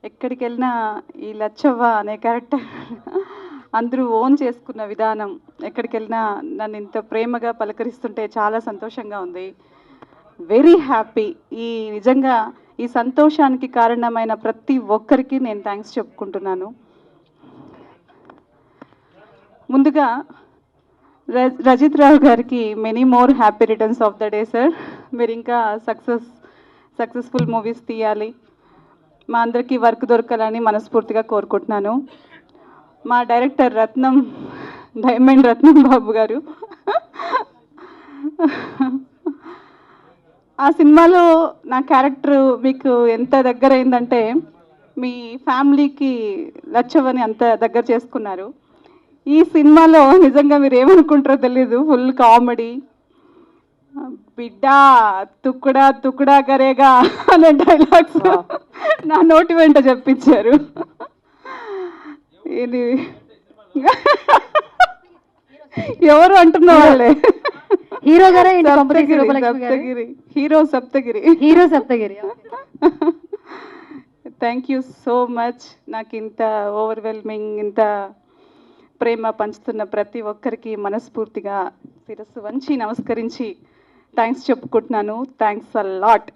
ఎక్కడికి వెళ్ళినా ఈ లచ్చవ్వ అనే క్యారెక్టర్ అందరూ ఓన్ చేసుకున్న విధానం, ఎక్కడికి వెళ్ళినా నన్ను ఇంత ప్రేమగా పలకరిస్తుంటే చాలా సంతోషంగా ఉంది. Very happy. నిజంగా ఈ సంతోషానికి కారణమైన ప్రతి ఒక్కరికి నేను థ్యాంక్స్ చెప్పుకుంటున్నాను. ముందుగా రజిత్ రావు గారికి many more happy returns of the day sir. మీరు ఇంకా సక్సెస్ఫుల్ మూవీస్ తీయాలి, మా అందరికీ వర్క్ దొరకాలని మనస్ఫూర్తిగా కోరుకుంటున్నాను. మా డైరెక్టర్ డైమండ్ రత్నం బాబు గారు, ఆ సినిమాలో నా క్యారెక్టర్ మీకు ఎంత దగ్గర అయిందంటే మీ ఫ్యామిలీకి లచ్చవని అంత దగ్గర చేసుకున్నారు. ఈ సినిమాలో నిజంగా మీరు ఏమనుకుంటారో తెలీదు, ఫుల్ కామెడీ. బిడ్డ తుక్కుడా తుక్కుడా కరేగా అనే డైలాగ్స్ నా నోటి వెంట చెప్పించారు. ఇది ఎవరు అంటున్న వాళ్ళే, హీరో గారే hero Saptagiri. Thank you so much. నాకు ఇంత ఓవర్వెల్మింగ్, ఇంత ప్రేమ పంచుతున్న ప్రతి ఒక్కరికి మనస్ఫూర్తిగా శిరస్సు వంచి నమస్కరించి థ్యాంక్స్ చెప్పుకుంటున్నాను. Thanks a lot.